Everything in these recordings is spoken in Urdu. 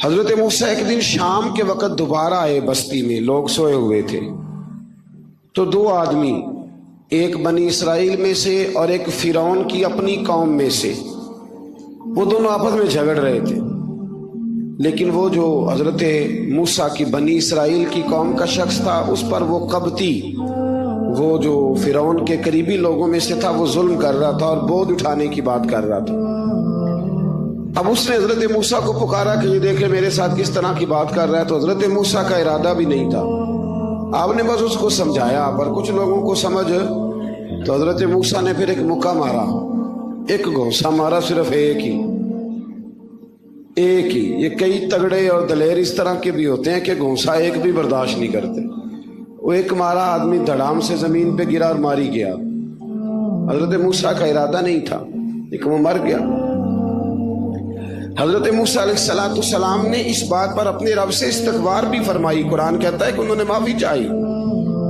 حضرت موسیٰ ایک دن شام کے وقت دوبارہ آئے بستی میں، لوگ سوئے ہوئے تھے، تو دو آدمی، ایک بنی اسرائیل میں سے اور ایک فرعون کی اپنی قوم میں سے، وہ دونوں آپس میں جھگڑ رہے تھے۔ لیکن وہ جو حضرت موسیٰ کی بنی اسرائیل کی قوم کا شخص تھا، اس پر وہ قبطی، وہ جو فرعون کے قریبی لوگوں میں سے تھا، وہ ظلم کر رہا تھا اور بودھ اٹھانے کی بات کر رہا تھا۔ اب اس نے حضرت موسیٰ کو پکارا کہ یہ دیکھے میرے ساتھ کس طرح کی بات کر رہا ہے، تو حضرت موسیٰ کا ارادہ بھی نہیں تھا، آپ نے بس اس کو سمجھایا، پر کچھ لوگوں کو سمجھ، تو حضرت موسیٰ نے پھر ایک مکہ مارا، ایک گھونسا مارا، صرف ایک ہی۔ یہ کئی تگڑے اور دلیر اس طرح کے بھی ہوتے ہیں کہ گھونسا ایک بھی برداشت نہیں کرتے، وہ ایک مارا، آدمی دھڑام سے زمین پہ گرا اور ماری گیا۔ حضرت موسیٰ کا ارادہ نہیں تھا لیکن وہ مر گیا۔ حضرت موسیٰ علیہ السلام نے اس بات پر اپنے رب سے استغفار بھی فرمائی، قرآن کہتا ہے کہ انہوں نے معافی چاہی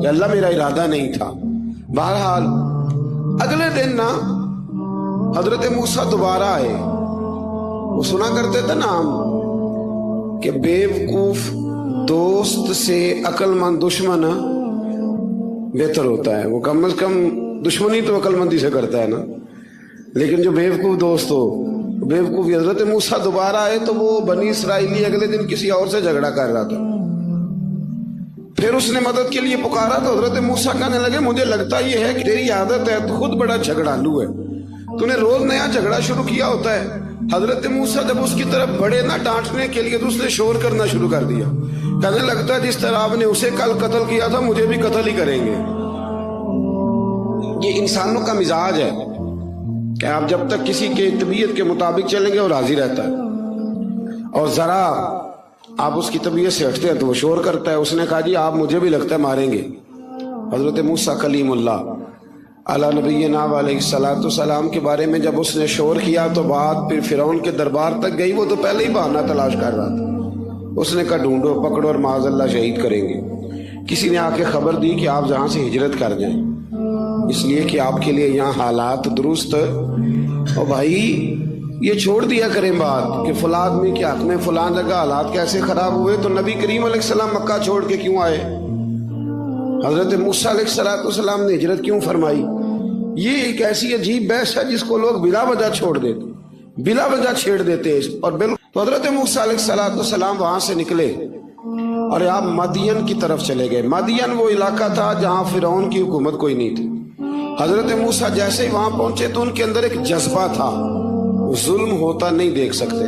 کہ اللہ میرا ارادہ نہیں تھا۔ بہرحال اگلے دن نا حضرت موسیٰ دوبارہ آئے، وہ سنا کرتے تھے نا ہم کہ بیوقوف دوست سے عقل مند دشمن بہتر ہوتا ہے، وہ کم از کم دشمنی تو عقل مندی سے کرتا ہے نا، لیکن جو بیوقوف دوست ہو بیوقوفی۔ حضرت موسیٰ دوبارہ آئے تو وہ بنی اسرائیلی اگلے دن کسی اور سے جھگڑا کر رہا تھا، پھر اس نے مدد کے لیے پکارا تو حضرت موسیٰ کہنے لگے مجھے لگتا یہ ہے کہ تیری عادت ہے، تو خود بڑا جھگڑالو ہے، تو نے روز نیا جھگڑا شروع کیا ہوتا ہے۔ حضرت موسیٰ جب اس کی طرف بڑھے نہ ڈانٹنے کے لیے تو اس نے شور کرنا شروع کر دیا، کہنے لگتا ہے جس طرح آپ نے اسے کل قتل کیا تھا مجھے بھی قتل ہی کریں گے۔ یہ انسانوں کا مزاج ہے کہ آپ جب تک کسی کے طبیعت کے مطابق چلیں گے وہ راضی رہتا ہے، اور ذرا آپ اس کی طبیعت سے ہٹتے ہیں تو وہ شور کرتا ہے۔ اس نے کہا جی آپ مجھے بھی لگتا ہے ماریں گے۔ حضرت موسیٰ کلیم اللہ علی نبینا علیہ السلام کے بارے میں جب اس نے شور کیا تو بات پھر فرعون کے دربار تک گئی، وہ تو پہلے ہی بہانہ تلاش کر رہا تھا۔ اس نے کہا ڈھونڈو، پکڑو اور معاذ اللہ شہید کریں گے۔ کسی نے آ کے خبر دی کہ آپ جہاں سے ہجرت کر جائیں، اس لیے کہ آپ کے لیے یہاں حالات درست، اور بھائی یہ چھوڑ دیا کریں بات کہ فلاں آدمی کے حق میں فلاں جگہ حالات کیسے خراب ہوئے، تو نبی کریم علیہ السلام مکہ چھوڑ کے کیوں آئے؟ حضرت موسیٰ علیہ السلام نے ہجرت کیوں فرمائی؟ یہ ایک ایسی عجیب بحث ہے جس کو لوگ بلا وجہ چھوڑ دیتے، بلا وجہ چھیڑ دیتے ہیں۔ اور بالکل تو حضرت موسیٰ علیہ السلام وہاں سے نکلے اور آپ مدین کی طرف چلے گئے۔ مدین وہ علاقہ تھا جہاں فرعون کی حکومت کوئی نہیں تھی۔ حضرت موسیٰ جیسے ہی وہاں پہنچے تو ان کے اندر ایک جذبہ تھا، ظلم ہوتا نہیں دیکھ سکتے۔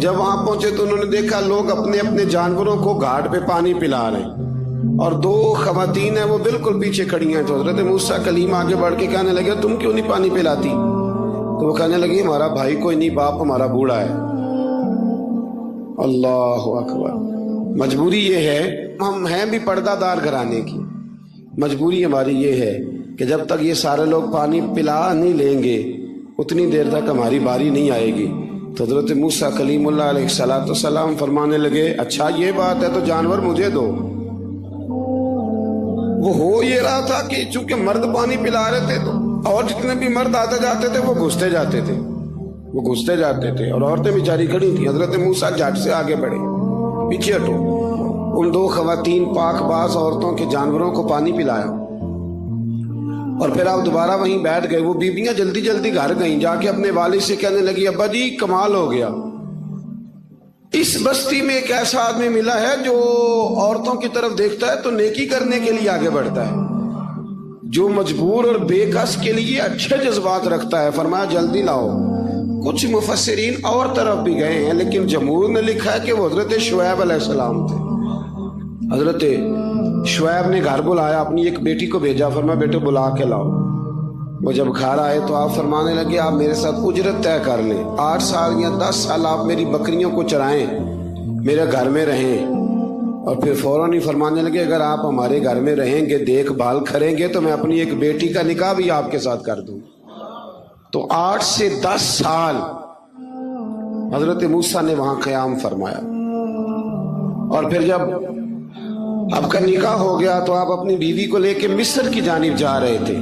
جب وہاں پہنچے تو انہوں نے دیکھا لوگ اپنے اپنے جانوروں کو گھاٹ پہ پانی پلا رہے ہیں، اور دو خواتین ہیں وہ بالکل پیچھے کھڑی ہیں۔ تو حضرت موسیٰ کلیم آگے بڑھ کے کہنے لگے تم کیوں نہیں پانی پلاتی؟ تو وہ کہنے لگی ہمارا بھائی کوئی نہیں، باپ ہمارا بوڑھا ہے۔ اللہ اکبر۔ مجبوری یہ ہے، ہم ہیں بھی پردہ دار گھرانے کی، مجبوری ہماری یہ ہے کہ جب تک یہ سارے لوگ پانی پلا نہیں لیں گے اتنی دیر تک ہماری باری نہیں آئے گی۔ تو حضرت موسیٰ کلیم اللہ علیہ السلام فرمانے لگے اچھا یہ بات ہے تو جانور مجھے دو۔ وہ ہو یہ رہا تھا کہ چونکہ مرد پانی پلا رہے تھے تو اور جتنے بھی مرد آتے جاتے تھے وہ گھستے جاتے تھے اور عورتیں بیچاری کھڑی تھیں۔ حضرت موسیٰ جھٹ سے آگے بڑھے، پیچھے ہٹو۔ ان دو خواتین پاک باز عورتوں کے جانوروں کو پانی پلایا اور پھر آپ دوبارہ وہیں بیٹھ گئے۔ وہ بیویاں جلدی جلدی گھر گئیں، جا کے اپنے والد سے کہنے لگی ابا جی کمال ہو گیا، اس بستی میں ایک ایسا آدمی ملا ہے جو عورتوں کی طرف دیکھتا ہے تو نیکی کرنے کے لیے آگے بڑھتا ہے، جو مجبور اور بے کس کے لیے اچھے جذبات رکھتا ہے۔ فرمایا جلدی لاؤ۔ کچھ مفسرین اور طرف بھی گئے ہیں لیکن جمہور نے لکھا ہے کہ وہ حضرت شعیب علیہ السلام تھے۔ حضرت شعیب نے گھر بلایا، اپنی ایک بیٹی کو بھیجا، فرمایا بیٹے بلا کے لاؤ۔ وہ جب گھر آئے تو آپ فرمانے لگے آپ میرے ساتھ اجرت طے کر لیں، 8 سال یا 10 سال آپ میری بکریوں کو چرائیں، میرے گھر میں رہیں۔ اور پھر فوراً ہی فرمانے لگے اگر آپ ہمارے گھر میں رہیں گے، دیکھ بھال کریں گے تو میں اپنی ایک بیٹی کا نکاح بھی آپ کے ساتھ کر دوں۔ تو 8 سے 10 سال حضرت موسیٰ نے وہاں قیام فرمایا۔ اور پھر جب آپ کا نکاح ہو گیا تو آپ اپنی بیوی کو لے کے مصر کی جانب جا رہے تھے،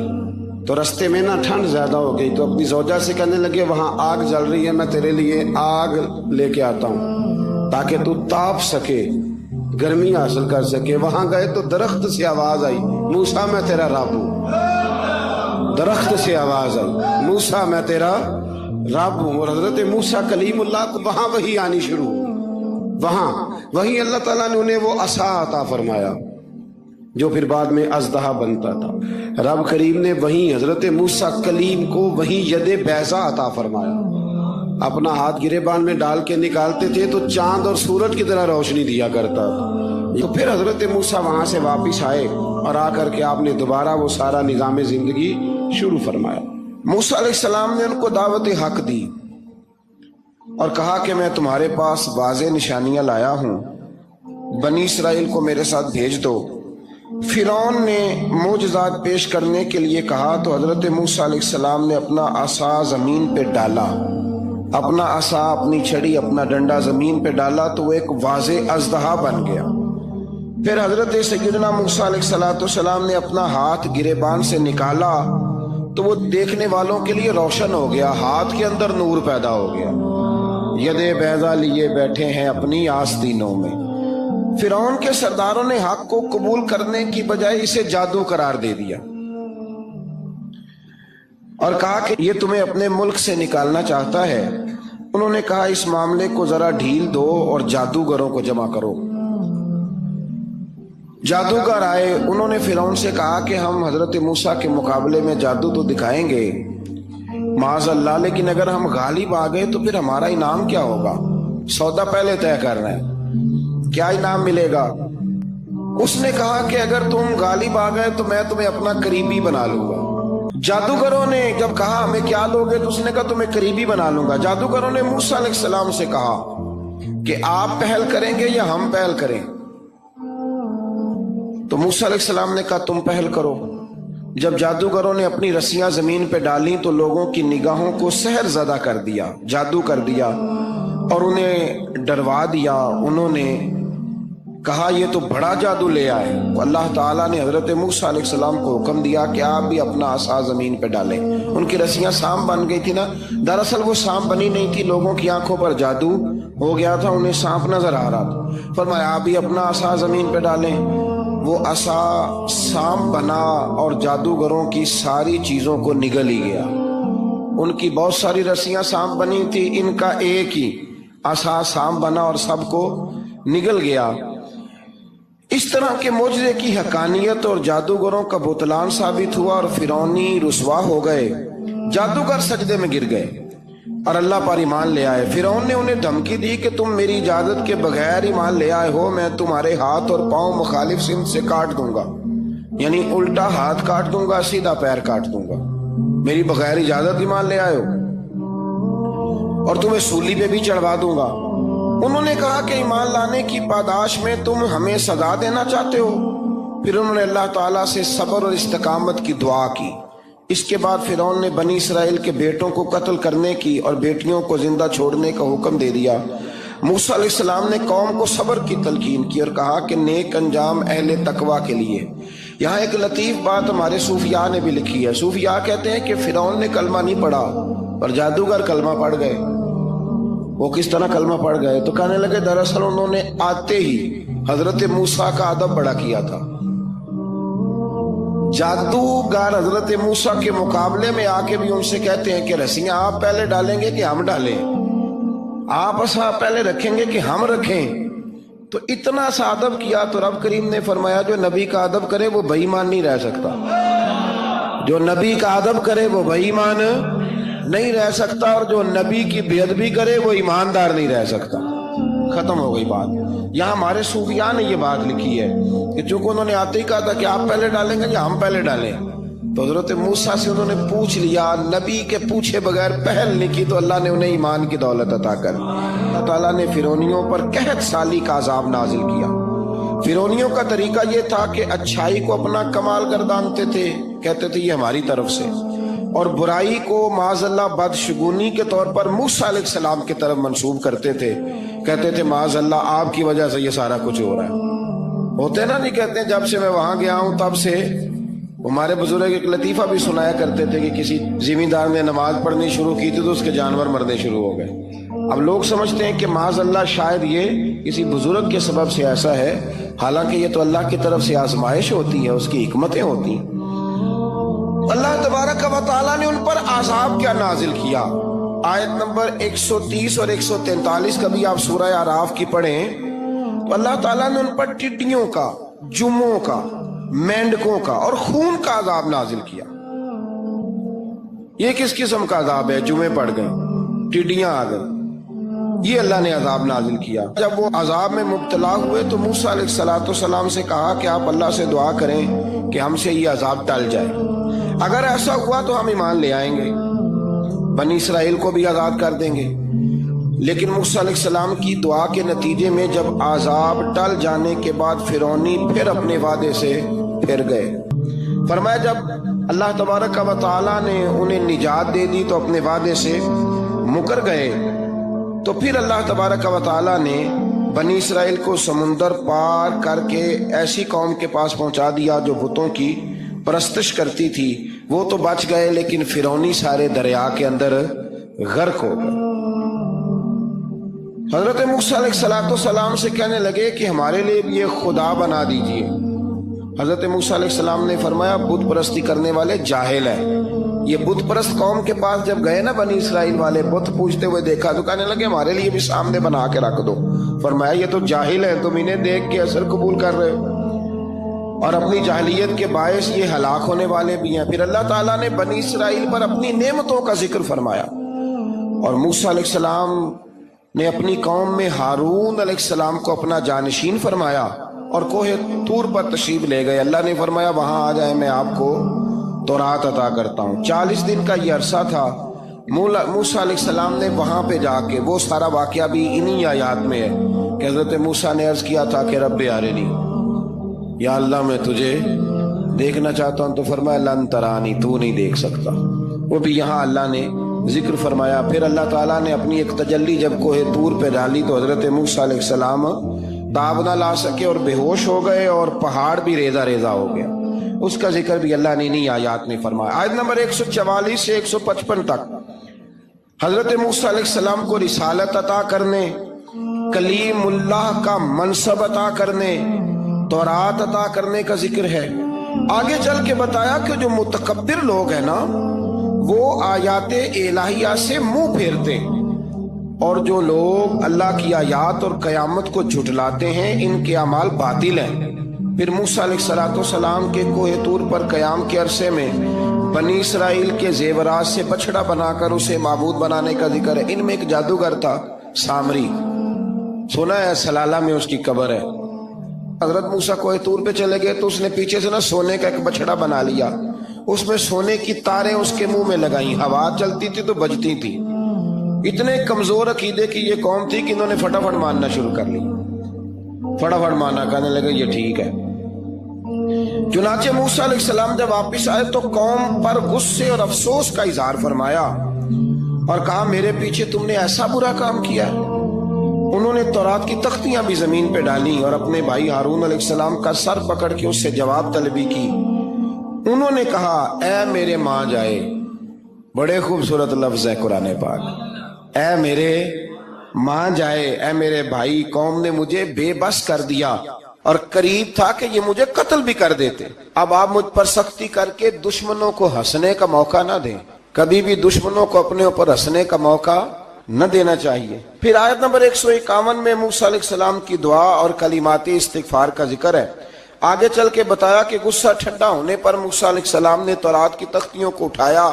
تو رستے میں نا ٹھنڈ زیادہ ہو گئی تو اپنی زوجہ سے کہنے لگے وہاں آگ جل رہی ہے، میں تیرے لیے آگ لے کے آتا ہوں تاکہ تو تاپ سکے، گرمی حاصل کر سکے۔ وہاں گئے تو درخت سے آواز آئی، موسیٰ میں تیرا رب ہوں۔ درخت سے آواز آئی، موسیٰ میں تیرا رب ہوں۔ اور حضرت موسیٰ کلیم اللہ کو وہاں وحی آنی شروع ہوئی، وہاں وہی اللہ تعالیٰ نے انہیں وہ عصا عطا فرمایا جو پھر بعد میں اژدہا بنتا تھا۔ رب کریم نے وہیں حضرت موسیٰ کلیم کو وہیں ید بیضا عطا فرمایا۔ اپنا ہاتھ گریبان میں ڈال کے نکالتے تھے تو چاند اور سورج کی طرح روشنی دیا کرتا تھا۔ تو پھر حضرت موسیٰ وہاں سے واپس آئے اور آ کر کے آپ نے دوبارہ وہ سارا نظام زندگی شروع فرمایا۔ موسیٰ علیہ السلام نے ان کو دعوت حق دی اور کہا کہ میں تمہارے پاس واضح نشانیاں لایا ہوں، بنی اسرائیل کو میرے ساتھ بھیج دو۔ فرعون نے معجزات پیش کرنے کے لیے کہا تو حضرت موسیٰ علیہ السلام نے اپنا عصا زمین پہ ڈالا، اپنا عصا، اپنی چھڑی، اپنا ڈنڈا زمین پہ ڈالا تو وہ ایک واضح اژدہا بن گیا۔ پھر حضرت سیدنا موسیٰ علیہ السلام نے اپنا ہاتھ گریبان سے نکالا تو وہ دیکھنے والوں کے لیے روشن ہو گیا، ہاتھ کے اندر نور پیدا ہو گیا۔ ید بیضا لیے بیٹھے ہیں اپنی آستینوں میں۔ فرعون کے سرداروں نے حق کو قبول کرنے کی بجائے اسے جادو قرار دے دیا اور کہا کہ یہ تمہیں اپنے ملک سے نکالنا چاہتا ہے۔ انہوں نے کہا اس معاملے کو ذرا ڈھیل دو اور جادوگروں کو جمع کرو۔ جادوگر آئے، انہوں نے فرعون سے کہا کہ ہم حضرت موسیٰ کے مقابلے میں جادو تو دکھائیں گے معاذ اللہ، لیکن اگر ہم غالب آ گئے تو پھر ہمارا انعام کیا ہوگا؟ سودا پہلے طے کرنا ہے، کیا انعام ملے گا؟ اس نے کہا کہ اگر تم غالب آ گئے تو میں تمہیں اپنا قریبی بنا لوں گا۔ جادوگروں نے جب کہا ہمیں کیا لوگے تو اس نے کہا تمہیں قریبی بنا لوں گا۔ جادوگروں نے موسیٰ علیہ السلام سے کہا کہ آپ پہل کریں گے یا ہم پہل کریں؟ تو موسیٰ علیہ السلام نے کہا تم پہل کرو۔ جب جادوگروں نے اپنی رسیاں زمین پہ ڈالیں تو لوگوں کی نگاہوں کو سحر زدہ کر دیا، جادو کر دیا اور انہیں ڈروا دیا۔ انہوں نے کہا یہ تو بڑا جادو لے آئے۔ تو اللہ تعالیٰ نے حضرت موسیٰ علیہ السلام کو حکم دیا کہ آپ بھی اپنا عصا زمین پہ ڈالیں۔ ان کی رسیاں سانپ بن گئی تھی نا، دراصل وہ سانپ بنی نہیں تھی، لوگوں کی آنکھوں پر جادو ہو گیا تھا، انہیں سانپ نظر آ رہا تھا۔ فرمایا آپ بھی اپنا عصا زمین پہ ڈالیں۔ وہ عصا سانپ بنا اور جادوگروں کی ساری چیزوں کو نگل ہی گیا۔ ان کی بہت ساری رسیاں سانپ بنی تھی، ان کا ایک ہی عصا سانپ بنا اور سب کو نگل گیا۔ اس طرح کے معجزے کی حقانیت اور جادوگروں کا بہتان ثابت ہوا اور فرعونی رسوا ہو گئے۔ جادوگر سجدے میں گر گئے اور اللہ پر ایمان لے آئے۔ فرعون نے انہیں دھمکی دی کہ تم میری اجازت کے بغیر ایمان لے آئے ہو، میں تمہارے ہاتھ اور پاؤں مخالف سمت سے کاٹ دوں گا، یعنی الٹا ہاتھ کاٹ دوں گا، سیدھا پیر کاٹ دوں گا، میری بغیر اجازت ایمان لے آئے ہو، اور تمہیں سولی پہ بھی چڑھوا دوں گا۔ انہوں نے کہا کہ ایمان لانے کی پاداش میں تم ہمیں سزا دینا چاہتے ہو؟ پھر انہوں نے اللہ تعالیٰ سے صبر اور استقامت کی دعا کی۔ اس کے بعد فرعون نے بنی اسرائیل کے بیٹوں کو قتل کرنے کی اور بیٹیوں کو زندہ چھوڑنے کا حکم دے دیا۔ موسیٰ علیہ السلام نے قوم کو صبر کی تلقین کی اور کہا کہ نیک انجام اہل تقویٰ کے لیے۔ یہاں ایک لطیف بات ہمارے صوفیاء نے بھی لکھی ہے۔ صوفیاء کہتے ہیں کہ فرعون نے کلمہ نہیں پڑھا اور جادوگر کلمہ پڑھ گئے۔ وہ کس طرح کلمہ پڑھ گئے؟ تو کہنے لگے دراصل انہوں نے آتے ہی حضرت موسیٰ کا ادب بڑا کیا تھا۔ جادوگر حضرت موسیٰ کے مقابلے میں آ کے بھی ان سے کہتے ہیں کہ رسیاں آپ پہلے ڈالیں گے کہ ہم ڈالیں؟ آپ عصا پہلے رکھیں گے کہ ہم رکھیں؟ تو اتنا سا ادب کیا تو رب کریم نے فرمایا جو نبی کا ادب کرے وہ بے ایمان نہیں رہ سکتا، جو نبی کا ادب کرے وہ بے ایمان نہیں رہ سکتا، اور جو نبی کی بے ادبی کرے وہ ایماندار نہیں رہ سکتا۔ ختم ہو گئی بات۔ یہاں ہمارے صوفیاء نے یہ بات لکھی ہے کہ چونکہ انہوں نے آتے ہی کہا تھا کہ آپ پہلے ڈالیں گے یا ہم پہلے ڈالیں، تو حضرت موسیٰ سے انہوں نے پوچھ لیا، نبی کے پوچھے بغیر پہل نہیں کی تو اللہ نے انہیں ایمان کی دولت عطا کر۔ اللہ تعالیٰ نے فرعونیوں پر قحط سالی کا عذاب نازل کیا۔ فرعونیوں کا طریقہ یہ تھا کہ اچھائی کو اپنا کمال گردانتے تھے، کہتے تھے یہ ہماری طرف سے، اور برائی کو معاذ اللہ بدشگونی کے طور پر موسیٰ علیہ السلام کی طرف منسوب کرتے تھے، کہتے تھے معاذ اللہ آپ کی وجہ سے یہ سارا کچھ ہو رہا ہے۔ ہوتے نا، نہیں کہتے جب سے میں وہاں گیا ہوں تب سے۔ ہمارے بزرگ ایک لطیفہ بھی سنایا کرتے تھے کہ کسی زمیندار نے نماز پڑھنی شروع کی تھی تو اس کے جانور مرنے شروع ہو گئے۔ اب لوگ سمجھتے ہیں کہ معاذ اللہ شاید یہ کسی بزرگ کے سبب سے ایسا ہے، حالانکہ یہ تو اللہ کی طرف سے آزمائش ہوتی ہے، اس کی حکمتیں ہوتی ہیں۔ اللہ تبارک و تعالیٰ نے ان پر عذاب کیا نازل کیا؟ آیت نمبر 130 اور 143 کا بھی آپ سورہ اعراف کی پڑھیں تو اللہ تعالیٰ نے ان پر ٹڈیوں کا، جموں کا، مینڈکوں کا اور خون کا عذاب نازل کیا۔ یہ کس قسم کا عذاب ہے؟ جمعے پڑ گئے، ٹڈیاں آ گئی، یہ اللہ نے عذاب نازل کیا۔ جب وہ عذاب میں مبتلا ہوئے تو موسیٰ علیہ السلام سے کہا کہ آپ اللہ سے دعا کریں کہ ہم سے یہ عذاب ٹل جائے، اگر ایسا ہوا تو ہم ایمان لے آئیں گے، بنی اسرائیل کو بھی آزاد کر دیں گے۔ لیکن موسیٰ علیہ السلام کی دعا کے نتیجے میں جب عذاب ٹل جانے کے بعد فرعونی پھر اپنے وعدے سے پھر گئے۔ فرمایا جب اللہ تبارک و تعالیٰ نے انہیں نجات دے دی تو اپنے وعدے سے مکر گئے، تو پھر اللہ تبارک و تعالیٰ نے بنی اسرائیل کو سمندر پار کر کے ایسی قوم کے پاس پہنچا دیا جو بتوں کی پرستش کرتی تھی۔ وہ تو بچ گئے لیکن فرعونی سارے دریا کے اندر غرق ہو گئے۔ حضرت موسیٰ علیہ السلام سے کہنے لگے کہ ہمارے لیے بھی یہ خدا بنا دیجئے۔ حضرت موسیٰ علیہ السلام نے فرمایا بت پرستی کرنے والے جاہل ہیں۔ یہ بت پرست قوم کے پاس جب گئے نا بنی اسرائیل والے، بت پوجتے ہوئے دیکھا تو کہنے لگے ہمارے لیے بھی سامنے بنا کے رکھ دو۔ فرمایا یہ تو جاہل ہیں، تم انہیں دیکھ کے اثر قبول کر رہے ہو، اور اپنی جاہلیت کے باعث یہ ہلاک ہونے والے بھی ہیں۔ پھر اللہ تعالیٰ نے بنی اسرائیل پر اپنی نعمتوں کا ذکر فرمایا، اور موسیٰ علیہ السلام نے اپنی قوم میں ہارون علیہ السلام کو اپنا جانشین فرمایا اور کوہ طور پر تشریف لے گئے۔ اللہ نے فرمایا وہاں آ جائیں، میں آپ کو تورات عطا کرتا ہوں۔ 40 دن کا یہ عرصہ تھا۔ موسیٰ علیہ السلام نے وہاں پہ جا کے، وہ سارا واقعہ بھی انہی آیات میں ہے کہ حضرت موسیٰ نے عرض کیا تھا کہ رب ارنی، یا اللہ میں تجھے دیکھنا چاہتا ہوں، تو فرمایا لن ترانی، تو نہیں دیکھ سکتا۔ وہ بھی یہاں اللہ نے ذکر فرمایا۔ پھر اللہ تعالیٰ نے اپنی ایک تجلی جب کوہ طور پہ ڈالی تو حضرت موسیٰ علیہ السلام تاب نہ لا سکے اور بے ہوش ہو گئے، اور پہاڑ بھی ریزہ ریزہ ہو گیا۔ اس کا ذکر بھی اللہ نے انہی آیات میں فرمایا۔ آیت نمبر 144 سے 155 تک حضرت موسیٰ علیہ السلام کو رسالت عطا کرنے، کلیم اللہ کا منصب عطا کرنے، تورات عطا کرنے کا ذکر ہے۔ آگے چل کے بتایا کہ جو متکبر لوگ ہیں نا، وہ آیات الہیہ سے منہ پھیرتے ہیں، اور جو لوگ اللہ کی آیات اور قیامت کو جھٹلاتے ہیں ان کے اعمال باطل ہیں۔ پھر موسیٰ علیہ السلام کے کوہ طور پر قیام کے عرصے میں بنی اسرائیل کے زیورات سے بچڑا بنا کر اسے معبود بنانے کا ذکر ہے۔ ان میں ایک جادوگر تھا سامری، سنا ہے سلالہ میں اس کی قبر ہے۔ حضرت موسیٰ کوہ طور پہ چلے گئے تو اس نے پیچھے سے نا سونے کا ایک بچڑا بنا لیا، اس میں سونے کی تاریں اس کے منہ میں لگائیں، ہوا چلتی تھی تو بجتی تھی۔ اتنے کمزور عقیدے کی یہ قوم تھی کہ انہوں نے فٹافٹ ماننا شروع کر لی، فٹافٹ ماننا، کہنے لگے یہ ٹھیک ہے۔ چنانچہ موسیٰ علیہ السلام جب واپس آئے تو قوم پر غصے اور افسوس کا اظہار فرمایا اور کہا میرے پیچھے تم نے ایسا برا کام کیا ہے۔ انہوں نے تورات کی تختیاں بھی زمین پہ ڈالی اور اپنے بھائی ہارون علیہ السلام کا سر پکڑ کے اس سے جواب طلبی کی۔ انہوں نے کہا اے میرے ماں جائے، بڑے خوبصورت لفظ ہے قرآن پاک، اے میرے ماں جائے، اے میرے بھائی، قوم نے مجھے بے بس کر دیا اور قریب تھا کہ یہ مجھے قتل بھی کر دیتے۔ اب آپ مجھ پر سختی کر کے دشمنوں کو ہنسنے کا موقع نہ دیں، کبھی بھی دشمنوں کو اپنے اوپر ہنسنے کا موقع نہ دینا چاہیے۔ پھر آیت نمبر 151 میں موسیٰ علیہ السلام کی دعا اور کلمات استغفار کا ذکر ہے۔ آگے چل کے بتایا کہ غصہ ٹھنڈا ہونے پر موسیٰ علیہ السلام نے تورات کی تختیوں کو اٹھایا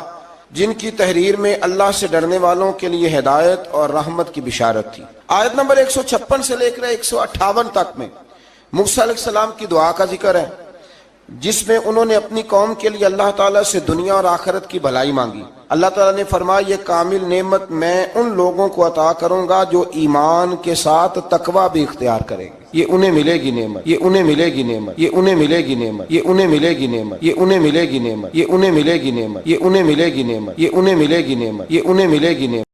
جن کی تحریر میں اللہ سے ڈرنے والوں کے لیے ہدایت اور رحمت کی بشارت تھی۔ آیت نمبر 156 سے لے کر 158 تک میں موسیٰ علیہ السلام کی دعا کا ذکر ہے، جس میں انہوں نے اپنی قوم کے لیے اللہ تعالیٰ سے دنیا اور آخرت کی بھلائی مانگی۔ اللہ تعالیٰ نے فرمایا یہ کامل نعمت میں ان لوگوں کو عطا کروں گا جو ایمان کے ساتھ تقوی بھی اختیار کریں گے۔ یہ انہیں ملے گی نعمت، یہ انہیں ملے گی نعمت، یہ انہیں ملے گی نعمت، یہ انہیں ملے گی نعمت، یہ انہیں ملے گی نعمت، یہ انہیں ملے گی نعمت، یہ انہیں ملے گی نعمت، یہ انہیں ملے گی نعمت، یہ انہیں ملے گی نعمت۔